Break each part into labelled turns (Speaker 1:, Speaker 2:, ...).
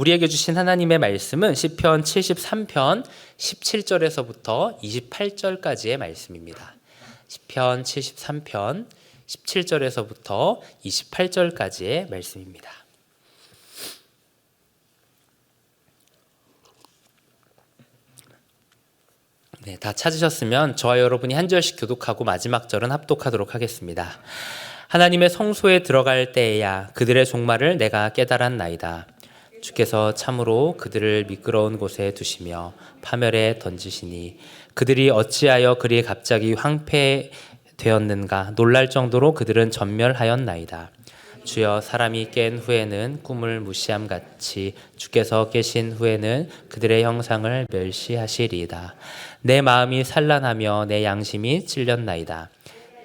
Speaker 1: 우리에게 주신 하나님의 말씀은 시편 73편 17절에서부터 28절까지의 말씀입니다. 시편 73편 17절에서부터 28절까지의 말씀입니다. 네, 다 찾으셨으면 저와 여러분이 한 절씩 교독하고 마지막 절은 합독하도록 하겠습니다. 하나님의 성소에 들어갈 때에야 그들의 종말을 내가 깨달았나이다. 주께서 참으로 그들을 미끄러운 곳에 두시며 파멸에 던지시니 그들이 어찌하여 그리 갑자기 황폐되었는가 놀랄 정도로 그들은 전멸하였나이다. 주여, 사람이 깬 후에는 꿈을 무시함같이 주께서 깨신 후에는 그들의 형상을 멸시하시리이다. 내 마음이 산란하며 내 양심이 찔렸나이다.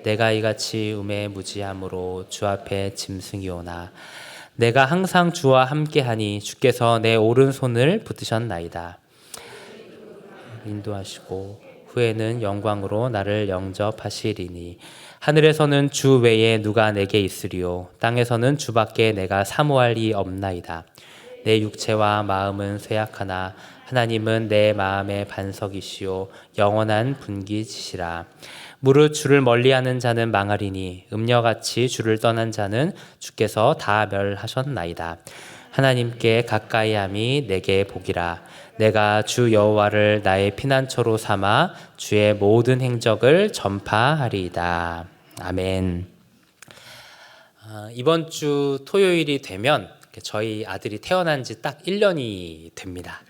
Speaker 1: 내가 이같이 음에 무지함으로 주 앞에 짐승이오나 내가 항상 주와 함께하니 주께서 내 오른손을 붙드셨나이다. 인도하시고 후에는 영광으로 나를 영접하시리니 하늘에서는 주 외에 누가 내게 있으리요 땅에서는 주밖에 내가 사모할 이 없나이다. 내 육체와 마음은 쇠약하나 하나님은 내 마음의 반석이시요 영원한 분기지시라. 무릇 주를 멀리하는 자는 망하리니 음녀같이 주를 떠난 자는 주께서 다 멸하셨나이다. 하나님께 가까이함이 내게 복이라. 내가 주 여호와를 나의 피난처로 삼아 주의 모든 행적을 전파하리이다. 아멘. 이번 주 토요일이 되면 저희 아들이 태어난 지 딱 1년이 됩니다.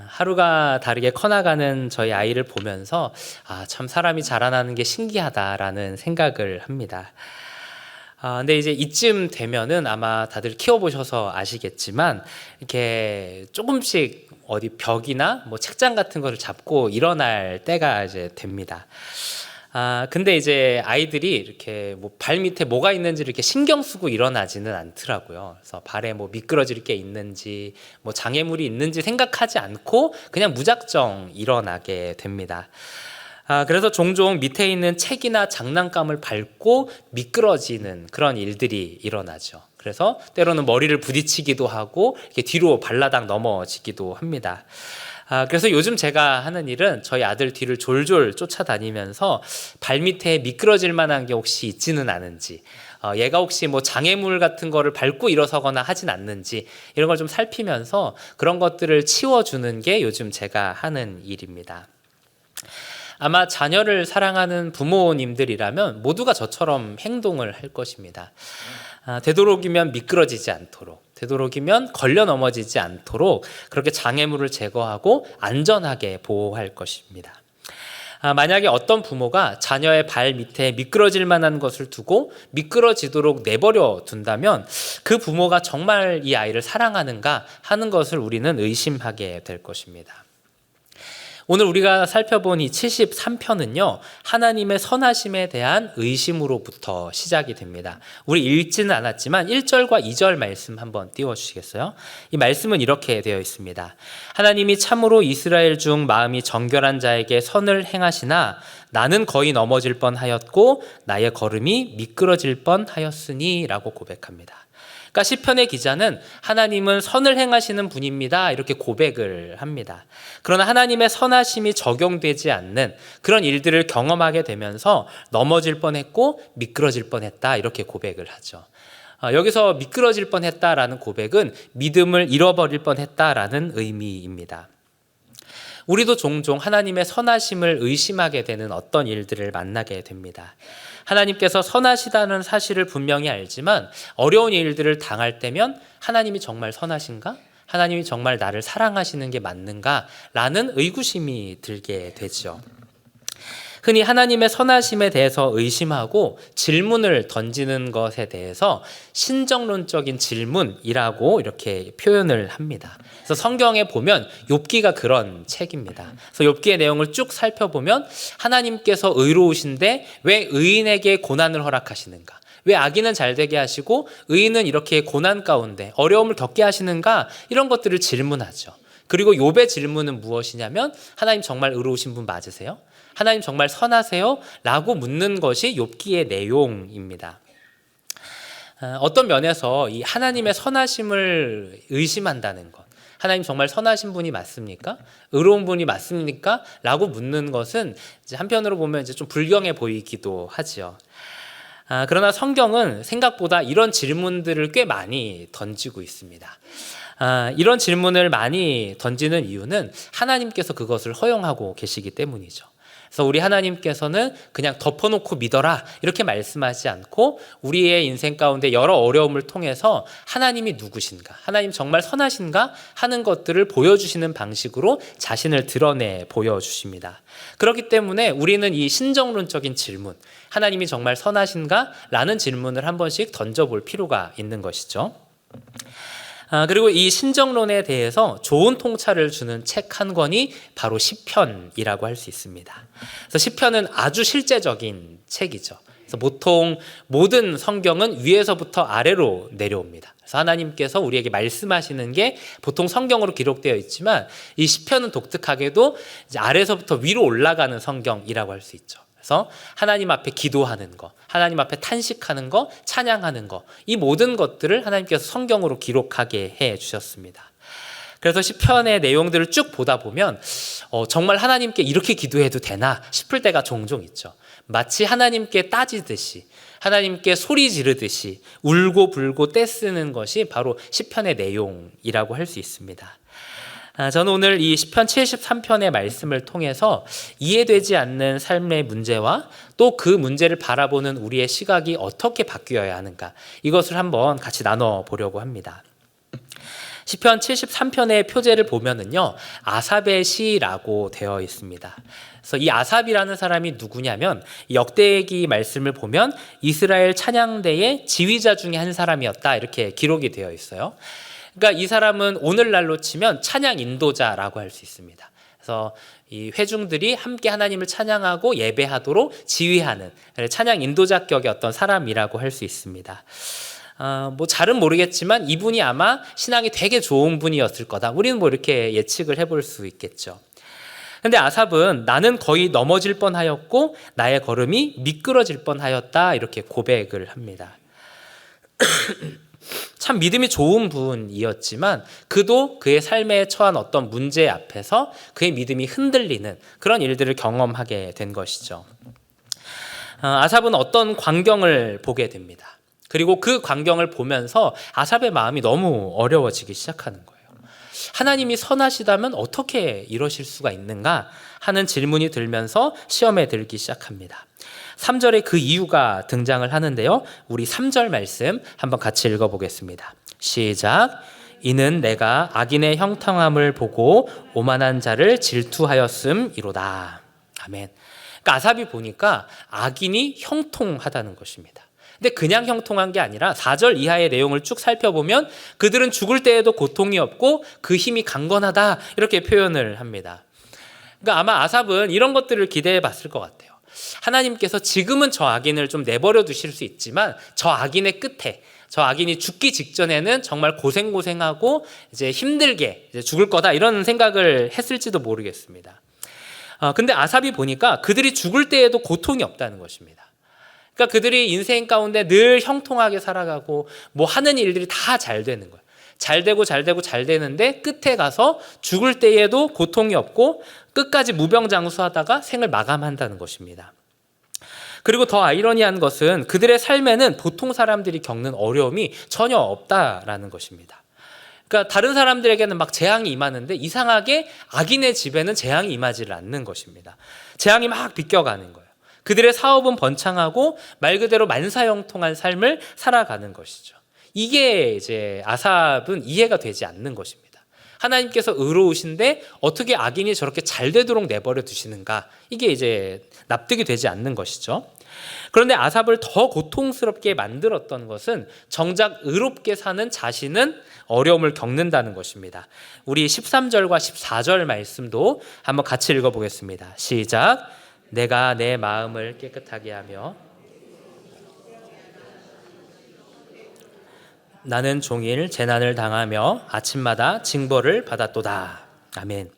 Speaker 1: 하루가 다르게 커나가는 저희 아이를 보면서 참 사람이 자라나는 게 신기하다라는 생각을 합니다. 근데 이제 이쯤 되면은 아마 다들 키워보셔서 아시겠지만 이렇게 조금씩 어디 벽이나 뭐 책장 같은 거를 잡고 일어날 때가 이제 됩니다. 근데 이제 아이들이 이렇게 뭐 발 밑에 뭐가 있는지 이렇게 신경 쓰고 일어나지는 않더라고요. 그래서 발에 뭐 미끄러질 게 있는지 뭐 장애물이 있는지 생각하지 않고 그냥 무작정 일어나게 됩니다. 그래서 종종 밑에 있는 책이나 장난감을 밟고 미끄러지는 그런 일들이 일어나죠. 그래서 때로는 머리를 부딪히기도 하고 이렇게 뒤로 발라당 넘어지기도 합니다. 그래서 요즘 제가 하는 일은 저희 아들 뒤를 졸졸 쫓아다니면서 발밑에 미끄러질 만한 게 혹시 있지는 않은지, 얘가 혹시 뭐 장애물 같은 거를 밟고 일어서거나 하진 않는지 이런 걸 좀 살피면서 그런 것들을 치워주는 게 요즘 제가 하는 일입니다. 아마 자녀를 사랑하는 부모님들이라면 모두가 저처럼 행동을 할 것입니다. 되도록이면 미끄러지지 않도록, 되도록이면 걸려 넘어지지 않도록 그렇게 장애물을 제거하고 안전하게 보호할 것입니다. 만약에 어떤 부모가 자녀의 발 밑에 미끄러질 만한 것을 두고 미끄러지도록 내버려 둔다면 그 부모가 정말 이 아이를 사랑하는가 하는 것을 우리는 의심하게 될 것입니다. 오늘 우리가 살펴본 이 73편은요, 하나님의 선하심에 대한 의심으로부터 시작이 됩니다. 우리 읽지는 않았지만 1절과 2절 말씀 한번 띄워주시겠어요? 이 말씀은 이렇게 되어 있습니다. 하나님이 참으로 이스라엘 중 마음이 정결한 자에게 선을 행하시나 나는 거의 넘어질 뻔하였고 나의 걸음이 미끄러질 뻔하였으니 라고 고백합니다. 그러니까 시편의 기자는 하나님은 선을 행하시는 분입니다 이렇게 고백을 합니다. 그러나 하나님의 선하심이 적용되지 않는 그런 일들을 경험하게 되면서 넘어질 뻔했고 미끄러질 뻔했다 이렇게 고백을 하죠. 여기서 미끄러질 뻔했다라는 고백은 믿음을 잃어버릴 뻔했다라는 의미입니다. 우리도 종종 하나님의 선하심을 의심하게 되는 어떤 일들을 만나게 됩니다. 하나님께서 선하시다는 사실을 분명히 알지만 어려운 일들을 당할 때면 하나님이 정말 선하신가? 하나님이 정말 나를 사랑하시는 게 맞는가? 라는 의구심이 들게 되죠. 흔히 하나님의 선하심에 대해서 의심하고 질문을 던지는 것에 대해서 신정론적인 질문이라고 이렇게 표현을 합니다. 그래서 성경에 보면 욥기가 그런 책입니다. 그래서 욥기의 내용을 쭉 살펴보면 하나님께서 의로우신데 왜 의인에게 고난을 허락하시는가? 왜 악인은 잘 되게 하시고 의인은 이렇게 고난 가운데 어려움을 겪게 하시는가? 이런 것들을 질문하죠. 그리고 욥의 질문은 무엇이냐면 하나님 정말 의로우신 분 맞으세요? 하나님 정말 선하세요? 라고 묻는 것이 욥기의 내용입니다. 어떤 면에서 이 하나님의 선하심을 의심한다는 것, 하나님 정말 선하신 분이 맞습니까? 의로운 분이 맞습니까? 라고 묻는 것은 이제 한편으로 보면 이제 좀 불경해 보이기도 하지요. 그러나 성경은 생각보다 이런 질문들을 꽤 많이 던지고 있습니다. 이런 질문을 많이 던지는 이유는 하나님께서 그것을 허용하고 계시기 때문이죠. 그래서 우리 하나님께서는 그냥 덮어놓고 믿어라 이렇게 말씀하지 않고 우리의 인생 가운데 여러 어려움을 통해서 하나님이 누구신가, 하나님 정말 선하신가 하는 것들을 보여주시는 방식으로 자신을 드러내 보여주십니다. 그렇기 때문에 우리는 이 신정론적인 질문, 하나님이 정말 선하신가? 라는 질문을 한 번씩 던져볼 필요가 있는 것이죠. 그리고 이 신정론에 대해서 좋은 통찰을 주는 책 한 권이 바로 시편이라고 할 수 있습니다. 그래서 시편은 아주 실제적인 책이죠. 그래서 보통 모든 성경은 위에서부터 아래로 내려옵니다. 그래서 하나님께서 우리에게 말씀하시는 게 보통 성경으로 기록되어 있지만 이 시편은 독특하게도 이제 아래서부터 위로 올라가는 성경이라고 할 수 있죠. 그래서 하나님 앞에 기도하는 거, 하나님 앞에 탄식하는 거, 찬양하는 거, 이 모든 것들을 하나님께서 성경으로 기록하게 해 주셨습니다. 그래서 시편의 내용들을 쭉 보다 보면 정말 하나님께 이렇게 기도해도 되나 싶을 때가 종종 있죠. 마치 하나님께 따지듯이, 하나님께 소리 지르듯이 울고 불고 떼쓰는 것이 바로 시편의 내용이라고 할 수 있습니다. 저는 오늘 이 시편 73편의 말씀을 통해서 이해되지 않는 삶의 문제와 또 그 문제를 바라보는 우리의 시각이 어떻게 바뀌어야 하는가, 이것을 한번 같이 나눠보려고 합니다. 시편 73편의 표제를 보면은요, 아삽의 시라고 되어 있습니다. 그래서 이 아삽이라는 사람이 누구냐면 역대기 말씀을 보면 이스라엘 찬양대의 지휘자 중에 한 사람이었다, 이렇게 기록이 되어 있어요. 그러니까 이 사람은 오늘날로 치면 찬양 인도자라고 할 수 있습니다. 그래서 이 회중들이 함께 하나님을 찬양하고 예배하도록 지휘하는 찬양 인도자격의 어떤 사람이라고 할 수 있습니다. 뭐 잘은 모르겠지만 이분이 아마 신앙이 되게 좋은 분이었을 거다, 우리는 뭐 이렇게 예측을 해볼 수 있겠죠. 근데 아삽은 나는 거의 넘어질 뻔하였고 나의 걸음이 미끄러질 뻔하였다, 이렇게 고백을 합니다. 참 믿음이 좋은 분이었지만 그도 그의 삶에 처한 어떤 문제 앞에서 그의 믿음이 흔들리는 그런 일들을 경험하게 된 것이죠. 아삽은 어떤 광경을 보게 됩니다. 그리고 그 광경을 보면서 아삽의 마음이 너무 어려워지기 시작하는 거예요. 하나님이 선하시다면 어떻게 이러실 수가 있는가 하는 질문이 들면서 시험에 들기 시작합니다. 3절에 그 이유가 등장을 하는데요, 우리 3절 말씀 한번 같이 읽어보겠습니다. 시작. 이는 내가 악인의 형통함을 보고 오만한 자를 질투하였음이로다. 아멘. 그러니까 아삽이 보니까 악인이 형통하다는 것입니다. 근데 그냥 형통한 게 아니라 4절 이하의 내용을 쭉 살펴보면 그들은 죽을 때에도 고통이 없고 그 힘이 강건하다, 이렇게 표현을 합니다. 그러니까 아마 아삽은 이런 것들을 기대해 봤을 것 같아요. 하나님께서 지금은 저 악인을 좀 내버려 두실 수 있지만 저 악인의 끝에, 저 악인이 죽기 직전에는 정말 고생하고 이제 힘들게 이제 죽을 거다, 이런 생각을 했을지도 모르겠습니다. 근데 아삽이 보니까 그들이 죽을 때에도 고통이 없다는 것입니다. 그러니까 그들이 인생 가운데 늘 형통하게 살아가고 뭐 하는 일들이 다 잘 되는 거예요. 잘 되는데 끝에 가서 죽을 때에도 고통이 없고 끝까지 무병장수하다가 생을 마감한다는 것입니다. 그리고 더 아이러니한 것은 그들의 삶에는 보통 사람들이 겪는 어려움이 전혀 없다라는 것입니다. 그러니까 다른 사람들에게는 막 재앙이 임하는데 이상하게 악인의 집에는 재앙이 임하지를 않는 것입니다. 재앙이 막 비껴가는 거예요. 그들의 사업은 번창하고 말 그대로 만사형통한 삶을 살아가는 것이죠. 이게 이제 아삽은 이해가 되지 않는 것입니다. 하나님께서 의로우신데 어떻게 악인이 저렇게 잘 되도록 내버려 두시는가, 이게 이제 납득이 되지 않는 것이죠. 그런데 아삽을 더 고통스럽게 만들었던 것은 정작 의롭게 사는 자신은 어려움을 겪는다는 것입니다. 우리 13절과 14절 말씀도 한번 같이 읽어보겠습니다. 시작. 내가 내 마음을 깨끗하게 하며 나는 종일 재난을 당하며 아침마다 징벌을 받았도다. 아멘.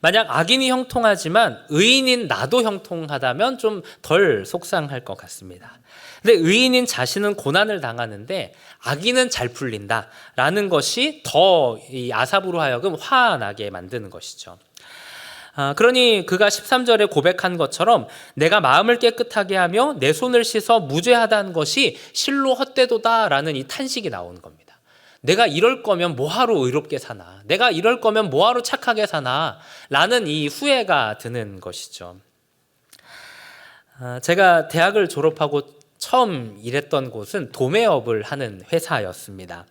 Speaker 1: 만약 악인이 형통하지만 의인인 나도 형통하다면 좀 덜 속상할 것 같습니다. 근데 의인인 자신은 고난을 당하는데 악인은 잘 풀린다라는 것이 더 이 아삽으로 하여금 화나게 만드는 것이죠. 그러니 그가 13절에 고백한 것처럼 내가 마음을 깨끗하게 하며 내 손을 씻어 무죄하다는 것이 실로 헛되도다라는 이 탄식이 나오는 겁니다. 내가 이럴 거면 뭐하러 의롭게 사나? 내가 이럴 거면 뭐하러 착하게 사나? 라는 이 후회가 드는 것이죠. 제가 대학을 졸업하고 처음 일했던 곳은 도매업을 하는 회사였습니다.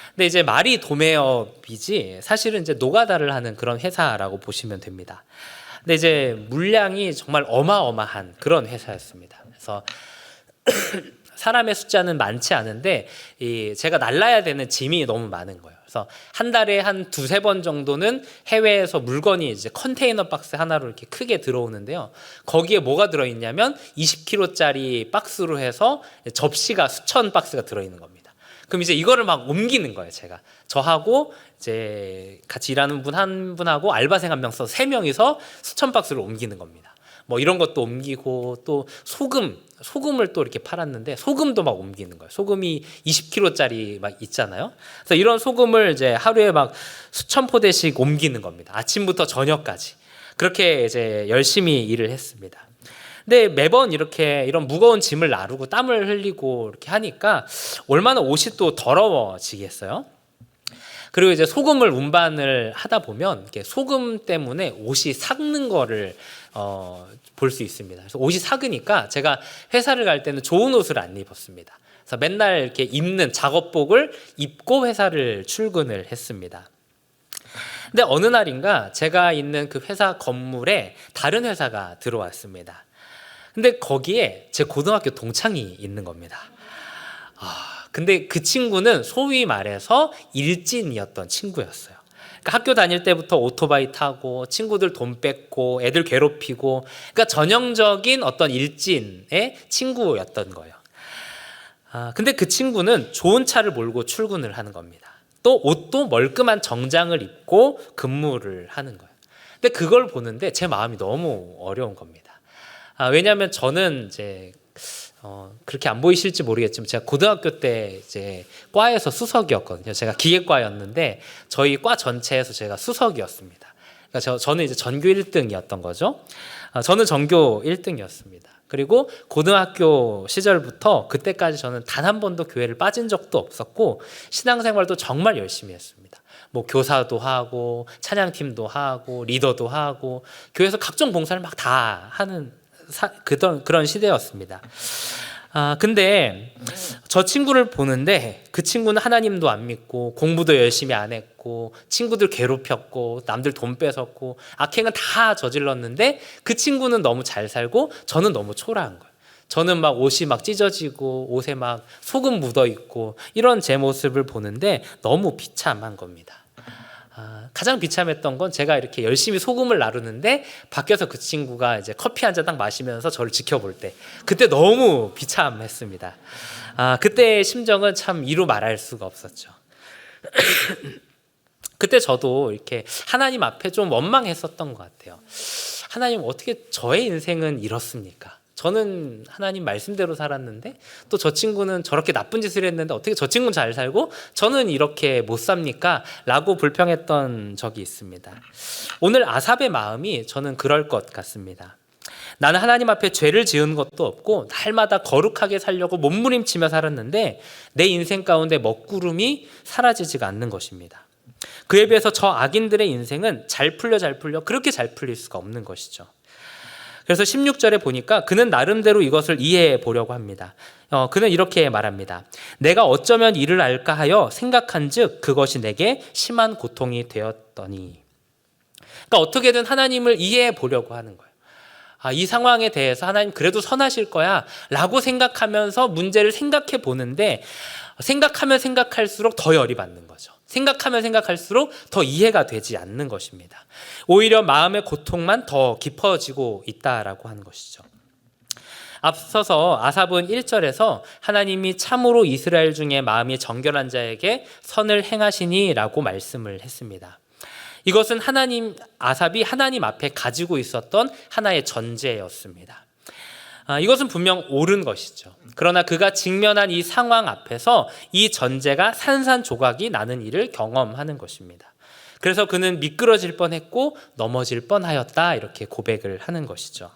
Speaker 1: 근데 이제 말이 도매업이지 사실은 이제 노가다를 하는 그런 회사라고 보시면 됩니다. 근데 이제 물량이 정말 어마어마한 그런 회사였습니다. 그래서 사람의 숫자는 많지 않은데 제가 날라야 되는 짐이 너무 많은 거예요. 그래서 한 달에 한 두세 번 정도는 해외에서 물건이 이제 컨테이너 박스 하나로 이렇게 크게 들어오는데요. 거기에 뭐가 들어있냐면 20kg짜리 박스로 해서 접시가 수천 박스가 들어있는 겁니다. 그럼 이제 이거를 막 옮기는 거예요, 제가. 저하고 이제 같이 일하는 분 한 분하고 알바생 한 명 써서 세 명이서 수천 박스를 옮기는 겁니다. 뭐 이런 것도 옮기고 또 소금을 또 이렇게 팔았는데 소금도 막 옮기는 거예요. 소금이 20kg짜리 막 있잖아요. 그래서 이런 소금을 이제 하루에 막 수천 포대씩 옮기는 겁니다. 아침부터 저녁까지. 그렇게 이제 열심히 일을 했습니다. 근데 매번 이렇게 이런 무거운 짐을 나르고 땀을 흘리고 이렇게 하니까 얼마나 옷이 또 더러워지겠어요? 그리고 이제 소금을 운반을 하다 보면 이렇게 소금 때문에 옷이 삭는 거를 볼 수 있습니다. 그래서 옷이 삭으니까 제가 회사를 갈 때는 좋은 옷을 안 입었습니다. 그래서 맨날 이렇게 입는 작업복을 입고 회사를 출근을 했습니다. 근데 어느 날인가 제가 있는 그 회사 건물에 다른 회사가 들어왔습니다. 근데 거기에 제 고등학교 동창이 있는 겁니다. 근데 그 친구는 소위 말해서 일진이었던 친구였어요. 그러니까 학교 다닐 때부터 오토바이 타고 친구들 돈 뺏고 애들 괴롭히고, 그러니까 전형적인 어떤 일진의 친구였던 거예요. 근데 그 친구는 좋은 차를 몰고 출근을 하는 겁니다. 또 옷도 멀끔한 정장을 입고 근무를 하는 거예요. 근데 그걸 보는데 제 마음이 너무 어려운 겁니다. 왜냐하면 저는 이제 그렇게 안 보이실지 모르겠지만 제가 고등학교 때 이제 과에서 수석이었거든요. 제가 기계과였는데 저희 과 전체에서 제가 수석이었습니다. 그러니까 저는 이제 전교 1등이었던 거죠. 저는 전교 1등이었습니다. 그리고 고등학교 시절부터 그때까지 저는 단 한 번도 교회를 빠진 적도 없었고 신앙생활도 정말 열심히 했습니다. 뭐 교사도 하고 찬양팀도 하고 리더도 하고 교회에서 각종 봉사를 막 다 하는 그런 시대였습니다. 근데 저 친구를 보는데 그 친구는 하나님도 안 믿고 공부도 열심히 안 했고 친구들 괴롭혔고 남들 돈 뺏었고 악행은 다 저질렀는데 그 친구는 너무 잘 살고 저는 너무 초라한 거예요. 저는 막 옷이 막 찢어지고 옷에 막 소금 묻어 있고 이런 제 모습을 보는데 너무 비참한 겁니다. 가장 비참했던 건 제가 이렇게 열심히 소금을 나르는데 밖에서 그 친구가 이제 커피 한 잔 딱 마시면서 저를 지켜볼 때 그때 너무 비참했습니다. 그때의 심정은 참 이루 말할 수가 없었죠. 그때 저도 이렇게 하나님 앞에 좀 원망했었던 것 같아요. 하나님, 어떻게 저의 인생은 이렇습니까? 저는 하나님 말씀대로 살았는데 또 저 친구는 저렇게 나쁜 짓을 했는데 어떻게 저 친구는 잘 살고 저는 이렇게 못 삽니까? 라고 불평했던 적이 있습니다. 오늘 아삽의 마음이 저는 그럴 것 같습니다. 나는 하나님 앞에 죄를 지은 것도 없고 날마다 거룩하게 살려고 몸부림치며 살았는데 내 인생 가운데 먹구름이 사라지지가 않는 것입니다. 그에 비해서 저 악인들의 인생은 잘 풀려 그렇게 잘 풀릴 수가 없는 것이죠. 그래서 16절에 보니까 그는 나름대로 이것을 이해해 보려고 합니다. 그는 이렇게 말합니다. 내가 어쩌면 이를 알까 하여 생각한즉 그것이 내게 심한 고통이 되었더니. 그러니까 어떻게든 하나님을 이해해 보려고 하는 거예요. 이 상황에 대해서 하나님 그래도 선하실 거야 라고 생각하면서 문제를 생각해 보는데 생각하면 생각할수록 더 열이 받는 거죠. 생각하면 생각할수록 더 이해가 되지 않는 것입니다. 오히려 마음의 고통만 더 깊어지고 있다라고 하는 것이죠. 앞서서 아삽은 1절에서 하나님이 참으로 이스라엘 중에 마음이 정결한 자에게 선을 행하시니 라고 말씀을 했습니다. 이것은 아삽이 하나님 앞에 가지고 있었던 하나의 전제였습니다. 이것은 분명 옳은 것이죠. 그러나 그가 직면한 이 상황 앞에서 이 전제가 산산조각이 나는 일을 경험하는 것입니다. 그래서 그는 미끄러질 뻔했고 넘어질 뻔하였다, 이렇게 고백을 하는 것이죠.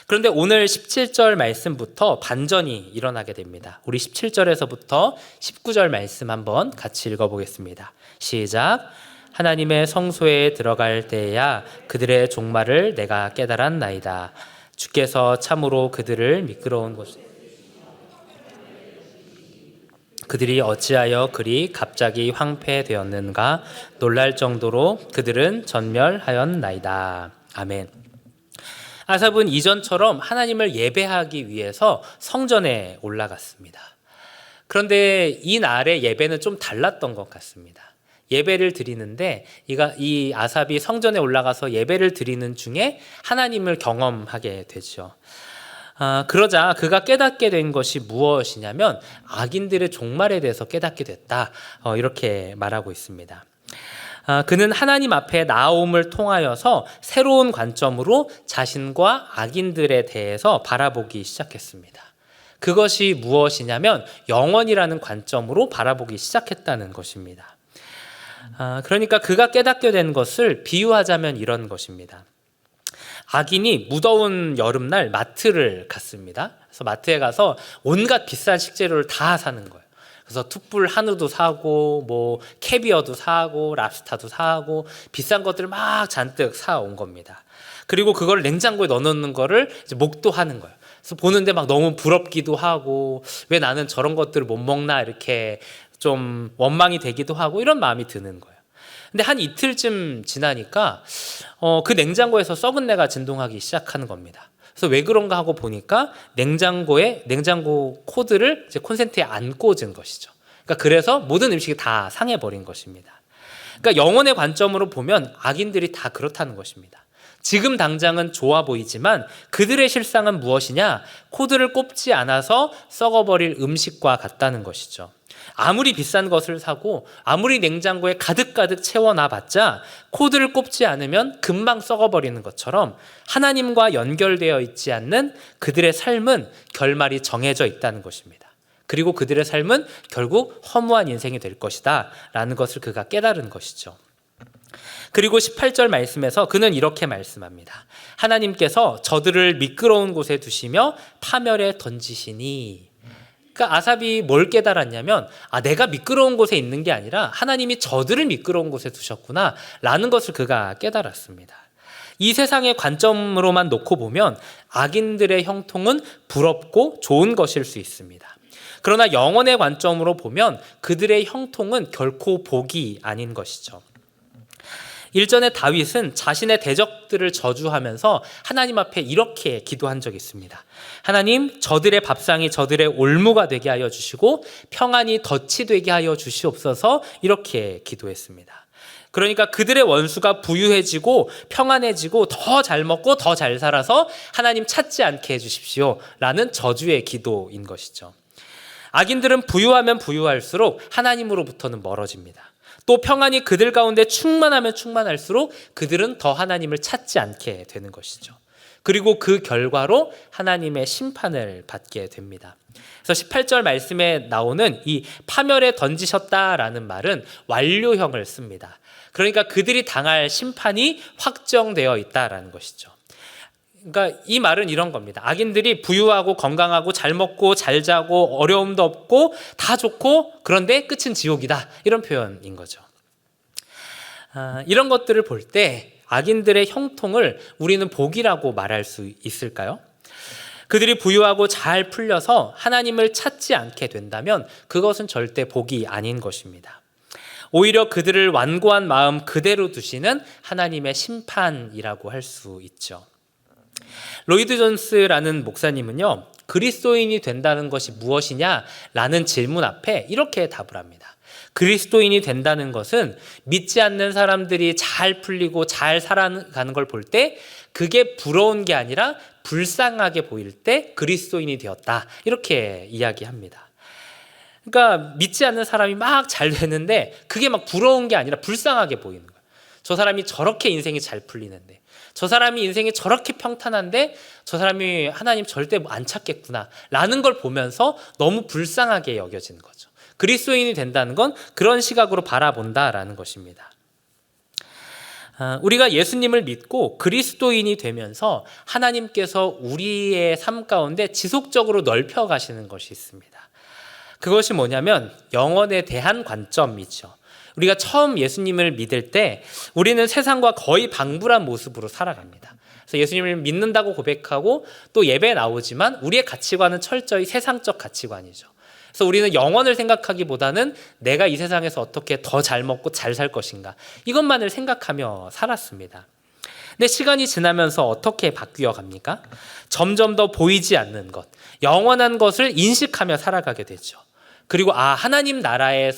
Speaker 1: 그런데 오늘 17절 말씀부터 반전이 일어나게 됩니다. 우리 17절에서부터 19절 말씀 한번 같이 읽어보겠습니다. 시작. 하나님의 성소에 들어갈 때야 그들의 종말을 내가 깨달았나이다. 주께서 참으로 그들을 미끄러운 곳에 그들이 어찌하여 그리 갑자기 황폐되었는가 놀랄 정도로 그들은 전멸하였나이다. 아멘. 아삽은 이전처럼 하나님을 예배하기 위해서 성전에 올라갔습니다. 그런데 이 날의 예배는 좀 달랐던 것 같습니다. 예배를 드리는데 이 아삽이 성전에 올라가서 예배를 드리는 중에 하나님을 경험하게 되죠. 그러자 그가 깨닫게 된 것이 무엇이냐면 악인들의 종말에 대해서 깨닫게 됐다, 이렇게 말하고 있습니다. 그는 하나님 앞에 나아옴을 통하여서 새로운 관점으로 자신과 악인들에 대해서 바라보기 시작했습니다. 그것이 무엇이냐면 영원이라는 관점으로 바라보기 시작했다는 것입니다. 그러니까 그가 깨닫게 된 것을 비유하자면 이런 것입니다. 악인이 무더운 여름날 마트를 갔습니다. 그래서 마트에 가서 온갖 비싼 식재료를 다 사는 거예요. 그래서 툭불 한우도 사고 뭐 캐비어도 사고 랍스타도 사고 비싼 것들을 막 잔뜩 사온 겁니다. 그리고 그걸 냉장고에 넣어놓는 거를 이제 목도하는 거예요. 그래서 보는데 막 너무 부럽기도 하고 왜 나는 저런 것들을 못 먹나, 이렇게 좀 원망이 되기도 하고 이런 마음이 드는 거예요. 근데 한 이틀쯤 지나니까 그 냉장고에서 썩은 내가 진동하기 시작하는 겁니다. 그래서 왜 그런가 하고 보니까 냉장고 코드를 이제 콘센트에 안 꽂은 것이죠. 그러니까 그래서 모든 음식이 다 상해버린 것입니다. 그러니까 영혼의 관점으로 보면 악인들이 다 그렇다는 것입니다. 지금 당장은 좋아 보이지만 그들의 실상은 무엇이냐? 코드를 꼽지 않아서 썩어버릴 음식과 같다는 것이죠. 아무리 비싼 것을 사고 아무리 냉장고에 가득가득 채워놔봤자 코드를 꼽지 않으면 금방 썩어버리는 것처럼 하나님과 연결되어 있지 않는 그들의 삶은 결말이 정해져 있다는 것입니다. 그리고 그들의 삶은 결국 허무한 인생이 될 것이다 라는 것을 그가 깨달은 것이죠. 그리고 18절 말씀에서 그는 이렇게 말씀합니다. 하나님께서 저들을 미끄러운 곳에 두시며 파멸에 던지시니. 그러니까 아삽이 뭘 깨달았냐면 내가 미끄러운 곳에 있는 게 아니라 하나님이 저들을 미끄러운 곳에 두셨구나 라는 것을 그가 깨달았습니다. 이 세상의 관점으로만 놓고 보면 악인들의 형통은 부럽고 좋은 것일 수 있습니다. 그러나 영혼의 관점으로 보면 그들의 형통은 결코 복이 아닌 것이죠. 일전에 다윗은 자신의 대적들을 저주하면서 하나님 앞에 이렇게 기도한 적이 있습니다. 하나님, 저들의 밥상이 저들의 올무가 되게 하여 주시고 평안이 덫이 되게 하여 주시옵소서, 이렇게 기도했습니다. 그러니까 그들의 원수가 부유해지고 평안해지고 더 잘 먹고 더 잘 살아서 하나님 찾지 않게 해주십시오 라는 저주의 기도인 것이죠. 악인들은 부유하면 부유할수록 하나님으로부터는 멀어집니다. 또 평안이 그들 가운데 충만하면 충만할수록 그들은 더 하나님을 찾지 않게 되는 것이죠. 그리고 그 결과로 하나님의 심판을 받게 됩니다. 그래서 18절 말씀에 나오는 이 파멸에 던지셨다라는 말은 완료형을 씁니다. 그러니까 그들이 당할 심판이 확정되어 있다라는 것이죠. 그러니까 이 말은 이런 겁니다. 악인들이 부유하고 건강하고 잘 먹고 잘 자고 어려움도 없고 다 좋고 그런데 끝은 지옥이다, 이런 표현인 거죠. 이런 것들을 볼 때 악인들의 형통을 우리는 복이라고 말할 수 있을까요? 그들이 부유하고 잘 풀려서 하나님을 찾지 않게 된다면 그것은 절대 복이 아닌 것입니다. 오히려 그들을 완고한 마음 그대로 두시는 하나님의 심판이라고 할 수 있죠. 로이드 존스라는 목사님은요, 그리스도인이 된다는 것이 무엇이냐라는 질문 앞에 이렇게 답을 합니다. 그리스도인이 된다는 것은 믿지 않는 사람들이 잘 풀리고 잘 살아가는 걸 볼 때 그게 부러운 게 아니라 불쌍하게 보일 때 그리스도인이 되었다, 이렇게 이야기합니다. 그러니까 믿지 않는 사람이 막 잘 되는데 그게 막 부러운 게 아니라 불쌍하게 보이는 거예요. 저 사람이 저렇게 인생이 잘 풀리는데, 저 사람이 인생이 저렇게 평탄한데 저 사람이 하나님 절대 안 찾겠구나 라는 걸 보면서 너무 불쌍하게 여겨지는 거죠. 그리스도인이 된다는 건 그런 시각으로 바라본다라는 것입니다. 우리가 예수님을 믿고 그리스도인이 되면서 하나님께서 우리의 삶 가운데 지속적으로 넓혀 가시는 것이 있습니다. 그것이 뭐냐면 영혼에 대한 관점이죠. 우리가 처음 예수님을 믿을 때 우리는 세상과 거의 방불한 모습으로 살아갑니다. 그래서 예수님을 믿는다고 고백하고 또 예배에 나오지만 우리의 가치관은 철저히 세상적 가치관이죠. 그래서 우리는 영혼을 생각하기보다는 내가 이 세상에서 어떻게 더 잘 먹고 잘 살 것인가, 이것만을 생각하며 살았습니다. 근데 시간이 지나면서 어떻게 바뀌어 갑니까? 점점 더 보이지 않는 것, 영원한 것을 인식하며 살아가게 되죠. 그리고 하나님 나라의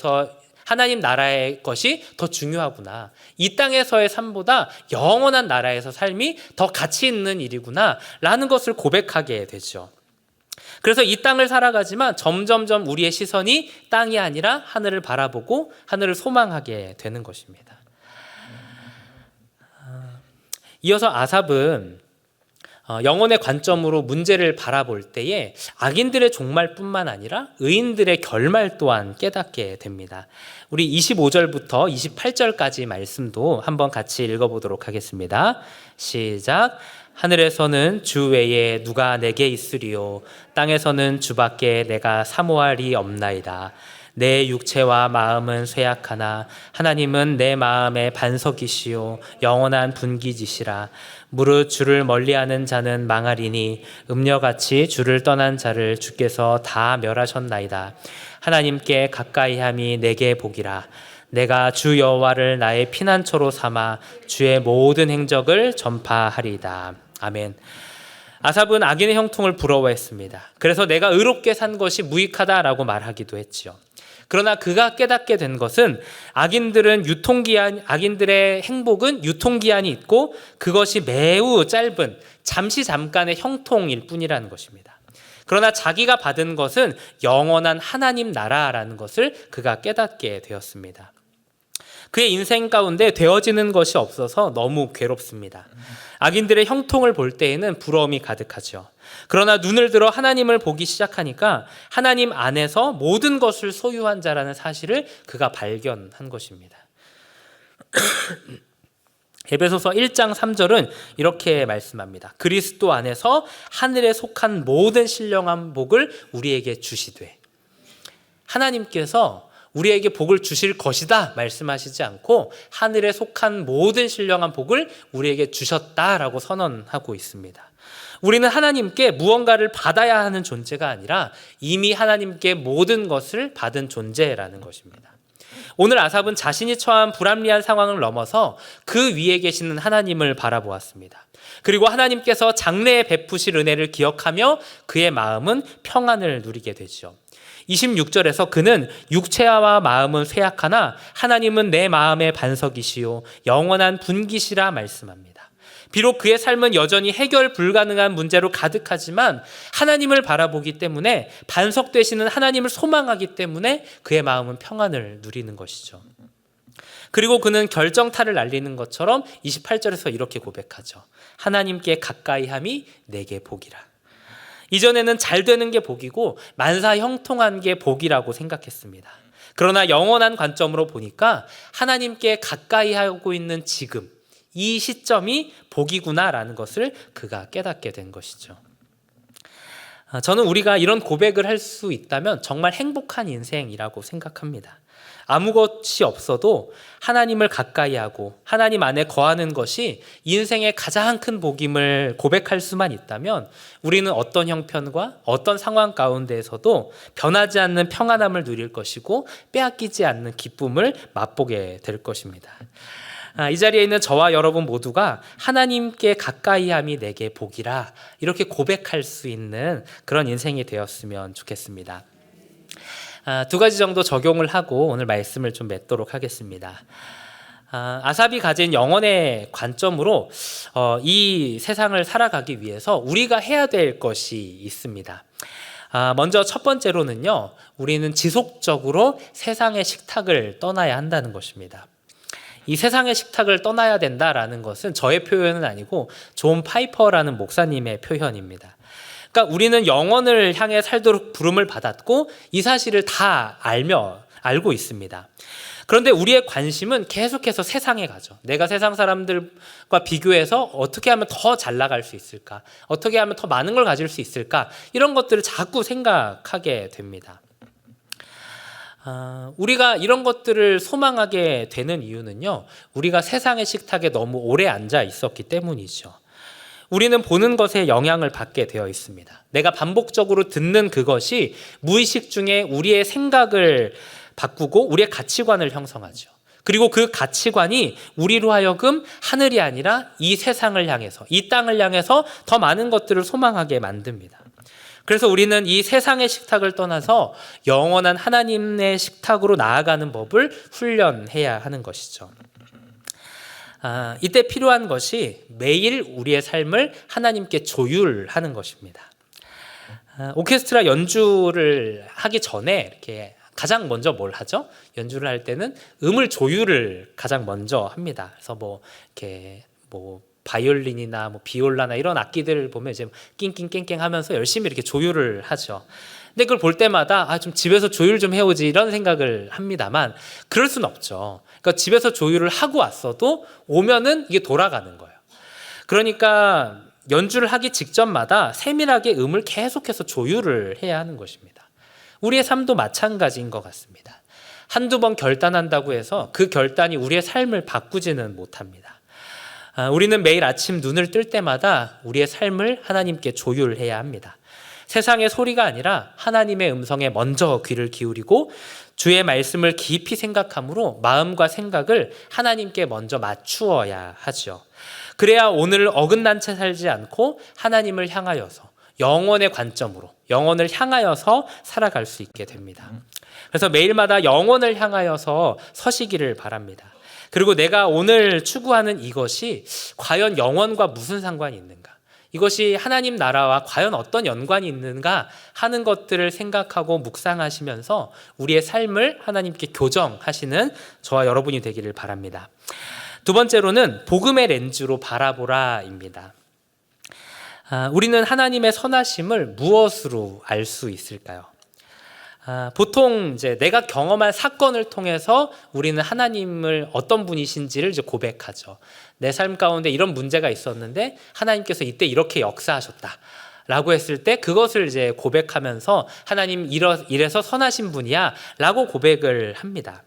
Speaker 1: 것이 더 중요하구나. 이 땅에서의 삶보다 영원한 나라에서 삶이 더 가치 있는 일이구나 라는 것을 고백하게 되죠. 그래서 이 땅을 살아가지만 점점점 우리의 시선이 땅이 아니라 하늘을 바라보고 하늘을 소망하게 되는 것입니다. 이어서 아삽은 영혼의 관점으로 문제를 바라볼 때에 악인들의 종말뿐만 아니라 의인들의 결말 또한 깨닫게 됩니다. 우리 25절부터 28절까지 말씀도 한번 같이 읽어보도록 하겠습니다. 시작. 하늘에서는 주 외에 누가 내게 있으리요, 땅에서는 주밖에 내가 사모할이 없나이다. 내 육체와 마음은 쇠약하나 하나님은 내 마음의 반석이시요 영원한 분기지시라. 무릇 주를 멀리하는 자는 망하리니 음녀같이 주를 떠난 자를 주께서 다 멸하셨나이다. 하나님께 가까이함이 내게 복이라. 내가 주 여호와를 나의 피난처로 삼아 주의 모든 행적을 전파하리이다. 아멘. 아삽은 악인의 형통을 부러워했습니다. 그래서 내가 의롭게 산 것이 무익하다라고 말하기도 했지요. 그러나 그가 깨닫게 된 것은 악인들의 행복은 유통기한이 있고 그것이 매우 짧은 잠깐의 형통일 뿐이라는 것입니다. 그러나 자기가 받은 것은 영원한 하나님 나라라는 것을 그가 깨닫게 되었습니다. 그의 인생 가운데 되어지는 것이 없어서 너무 괴롭습니다. 악인들의 형통을 볼 때에는 부러움이 가득하죠. 그러나 눈을 들어 하나님을 보기 시작하니까 하나님 안에서 모든 것을 소유한 자라는 사실을 그가 발견한 것입니다. 에베소서 1장 3절은 이렇게 말씀합니다. 그리스도 안에서 하늘에 속한 모든 신령한 복을 우리에게 주시되, 하나님께서 우리에게 복을 주실 것이다 말씀하시지 않고 하늘에 속한 모든 신령한 복을 우리에게 주셨다라고 선언하고 있습니다. 우리는 하나님께 무언가를 받아야 하는 존재가 아니라 이미 하나님께 모든 것을 받은 존재라는 것입니다. 오늘 아삽은 자신이 처한 불합리한 상황을 넘어서 그 위에 계시는 하나님을 바라보았습니다. 그리고 하나님께서 장래에 베푸실 은혜를 기억하며 그의 마음은 평안을 누리게 되죠. 26절에서 그는 육체와 마음은 쇠약하나 하나님은 내 마음의 반석이시요 영원한 분기시라 말씀합니다. 비록 그의 삶은 여전히 해결 불가능한 문제로 가득하지만 하나님을 바라보기 때문에, 반석 되시는 하나님을 소망하기 때문에 그의 마음은 평안을 누리는 것이죠. 그리고 그는 결정타를 날리는 것처럼 28절에서 이렇게 고백하죠. 하나님께 가까이함이 내게 복이라. 이전에는 잘 되는 게 복이고 만사 형통한 게 복이라고 생각했습니다. 그러나 영원한 관점으로 보니까 하나님께 가까이 하고 있는 지금, 이 시점이 복이구나라는 것을 그가 깨닫게 된 것이죠. 저는 우리가 이런 고백을 할 수 있다면 정말 행복한 인생이라고 생각합니다. 아무것이 없어도 하나님을 가까이 하고 하나님 안에 거하는 것이 인생의 가장 큰 복임을 고백할 수만 있다면 우리는 어떤 형편과 어떤 상황 가운데에서도 변하지 않는 평안함을 누릴 것이고 빼앗기지 않는 기쁨을 맛보게 될 것입니다. 이 자리에 있는 저와 여러분 모두가 하나님께 가까이함이 내게 복이라 이렇게 고백할 수 있는 그런 인생이 되었으면 좋겠습니다. 두 가지 정도 적용을 하고 오늘 말씀을 좀 맺도록 하겠습니다. 아삽이 가진 영혼의 관점으로 이 세상을 살아가기 위해서 우리가 해야 될 것이 있습니다. 먼저 첫 번째로는요, 우리는 지속적으로 세상의 식탁을 떠나야 한다는 것입니다. 이 세상의 식탁을 떠나야 된다라는 것은 저의 표현은 아니고 존 파이퍼라는 목사님의 표현입니다. 그러니까 우리는 영원을 향해 살도록 부름을 받았고 이 사실을 다 알고 있습니다. 그런데 우리의 관심은 계속해서 세상에 가죠. 내가 세상 사람들과 비교해서 어떻게 하면 더 잘 나갈 수 있을까? 어떻게 하면 더 많은 걸 가질 수 있을까? 이런 것들을 자꾸 생각하게 됩니다. 우리가 이런 것들을 소망하게 되는 이유는요, 우리가 세상의 식탁에 너무 오래 앉아 있었기 때문이죠. 우리는 보는 것에 영향을 받게 되어 있습니다. 내가 반복적으로 듣는 그것이 무의식 중에 우리의 생각을 바꾸고 우리의 가치관을 형성하죠. 그리고 그 가치관이 우리로 하여금 하늘이 아니라 이 세상을 향해서, 이 땅을 향해서 더 많은 것들을 소망하게 만듭니다. 그래서 우리는 이 세상의 식탁을 떠나서 영원한 하나님의 식탁으로 나아가는 법을 훈련해야 하는 것이죠. 이때 필요한 것이 매일 우리의 삶을 하나님께 조율하는 것입니다. 오케스트라 연주를 하기 전에 이렇게 가장 먼저 뭘 하죠? 연주를 할 때는 음을 조율을 가장 먼저 합니다. 그래서 이렇게 바이올린이나 비올라나 이런 악기들을 보면 이제 낑낑깽깽 하면서 열심히 이렇게 조율을 하죠. 근데 그걸 볼 때마다 좀 집에서 조율 좀 해오지 이런 생각을 합니다만 그럴 수는 없죠. 그러니까 집에서 조율을 하고 왔어도 오면은 이게 돌아가는 거예요. 그러니까 연주를 하기 직전마다 세밀하게 음을 계속해서 조율을 해야 하는 것입니다. 우리의 삶도 마찬가지인 것 같습니다. 한두 번 결단한다고 해서 그 결단이 우리의 삶을 바꾸지는 못합니다. 우리는 매일 아침 눈을 뜰 때마다 우리의 삶을 하나님께 조율해야 합니다. 세상의 소리가 아니라 하나님의 음성에 먼저 귀를 기울이고 주의 말씀을 깊이 생각함으로 마음과 생각을 하나님께 먼저 맞추어야 하죠. 그래야 오늘 어긋난 채 살지 않고 하나님을 향하여서 영원의 관점으로 영원을 향하여서 살아갈 수 있게 됩니다. 그래서 매일마다 영원을 향하여서 서시기를 바랍니다. 그리고 내가 오늘 추구하는 이것이 과연 영원과 무슨 상관이 있는가? 이것이 하나님 나라와 과연 어떤 연관이 있는가 하는 것들을 생각하고 묵상하시면서 우리의 삶을 하나님께 교정하시는 저와 여러분이 되기를 바랍니다. 두 번째로는 복음의 렌즈로 바라보라입니다. 우리는 하나님의 선하심을 무엇으로 알 수 있을까요? 보통 이제 내가 경험한 사건을 통해서 우리는 하나님을 어떤 분이신지를 이제 고백하죠. 내 삶 가운데 이런 문제가 있었는데 하나님께서 이때 이렇게 역사하셨다 라고 했을 때 그것을 이제 고백하면서 하나님 이래서 선하신 분이야 라고 고백을 합니다.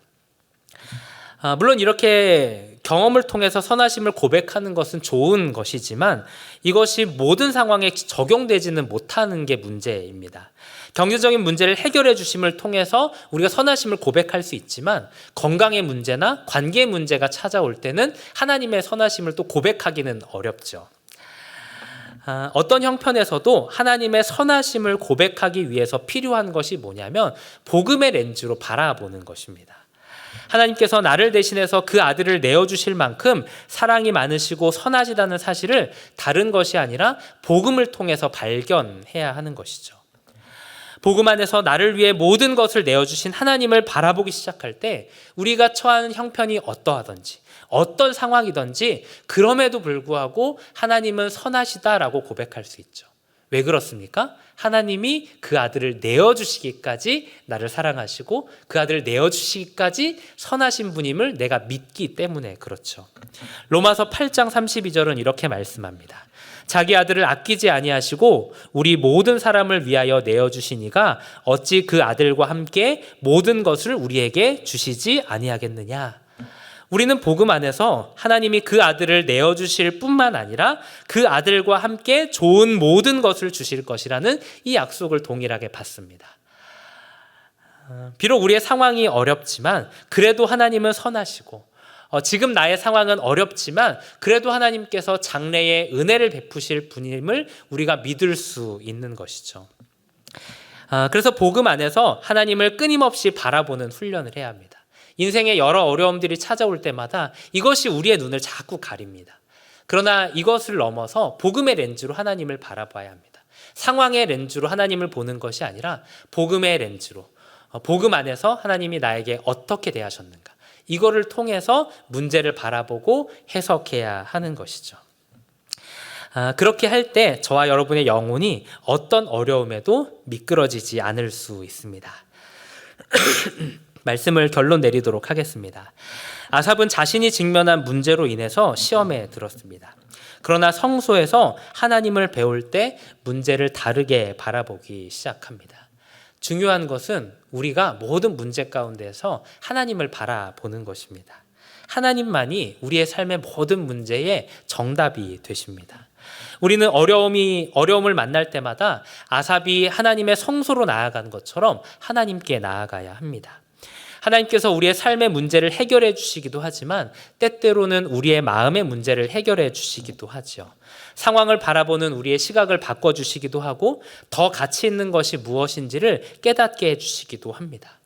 Speaker 1: 물론 이렇게 경험을 통해서 선하심을 고백하는 것은 좋은 것이지만 이것이 모든 상황에 적용되지는 못하는 게 문제입니다. 경제적인 문제를 해결해 주심을 통해서 우리가 선하심을 고백할 수 있지만 건강의 문제나 관계의 문제가 찾아올 때는 하나님의 선하심을 또 고백하기는 어렵죠. 어떤 형편에서도 하나님의 선하심을 고백하기 위해서 필요한 것이 뭐냐면 복음의 렌즈로 바라보는 것입니다. 하나님께서 나를 대신해서 그 아들을 내어주실 만큼 사랑이 많으시고 선하시다는 사실을 다른 것이 아니라 복음을 통해서 발견해야 하는 것이죠. 복음 안에서 나를 위해 모든 것을 내어주신 하나님을 바라보기 시작할 때 우리가 처한 형편이 어떠하든지 어떤 상황이든지 그럼에도 불구하고 하나님은 선하시다라고 고백할 수 있죠. 왜 그렇습니까? 하나님이 그 아들을 내어주시기까지 나를 사랑하시고 그 아들을 내어주시기까지 선하신 분임을 내가 믿기 때문에 그렇죠. 로마서 8장 32절은 이렇게 말씀합니다. 자기 아들을 아끼지 아니하시고 우리 모든 사람을 위하여 내어주시니가 어찌 그 아들과 함께 모든 것을 우리에게 주시지 아니하겠느냐. 우리는 복음 안에서 하나님이 그 아들을 내어주실 뿐만 아니라 그 아들과 함께 좋은 모든 것을 주실 것이라는 이 약속을 동일하게 받습니다. 비록 우리의 상황이 어렵지만 그래도 하나님은 선하시고 지금 나의 상황은 어렵지만 그래도 하나님께서 장래에 은혜를 베푸실 분임을 우리가 믿을 수 있는 것이죠. 그래서 복음 안에서 하나님을 끊임없이 바라보는 훈련을 해야 합니다. 인생의 여러 어려움들이 찾아올 때마다 이것이 우리의 눈을 자꾸 가립니다. 그러나 이것을 넘어서 복음의 렌즈로 하나님을 바라봐야 합니다. 상황의 렌즈로 하나님을 보는 것이 아니라 복음의 렌즈로 복음 안에서 하나님이 나에게 어떻게 대하셨는가, 이거를 통해서 문제를 바라보고 해석해야 하는 것이죠. 그렇게 할 때 저와 여러분의 영혼이 어떤 어려움에도 미끄러지지 않을 수 있습니다. 말씀을 결론 내리도록 하겠습니다. 아삽은 자신이 직면한 문제로 인해서 시험에 들었습니다. 그러나 성소에서 하나님을 배울 때 문제를 다르게 바라보기 시작합니다. 중요한 것은 우리가 모든 문제 가운데서 하나님을 바라보는 것입니다. 하나님만이 우리의 삶의 모든 문제의 정답이 되십니다. 우리는 어려움을 만날 때마다 아삽이 하나님의 성소로 나아간 것처럼 하나님께 나아가야 합니다. 하나님께서 우리의 삶의 문제를 해결해 주시기도 하지만 때때로는 우리의 마음의 문제를 해결해 주시기도 하죠. 상황을 바라보는 우리의 시각을 바꿔주시기도 하고 더 가치 있는 것이 무엇인지를 깨닫게 해주시기도 합니다.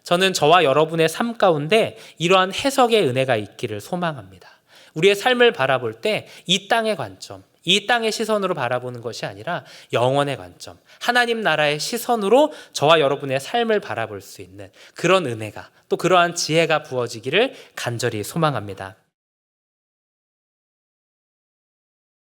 Speaker 1: 저는 저와 여러분의 삶 가운데 이러한 해석의 은혜가 있기를 소망합니다. 우리의 삶을 바라볼 때 이 땅의 관점, 이 땅의 시선으로 바라보는 것이 아니라 영원의 관점, 하나님 나라의 시선으로 저와 여러분의 삶을 바라볼 수 있는 그런 은혜가, 또 그러한 지혜가 부어지기를 간절히 소망합니다.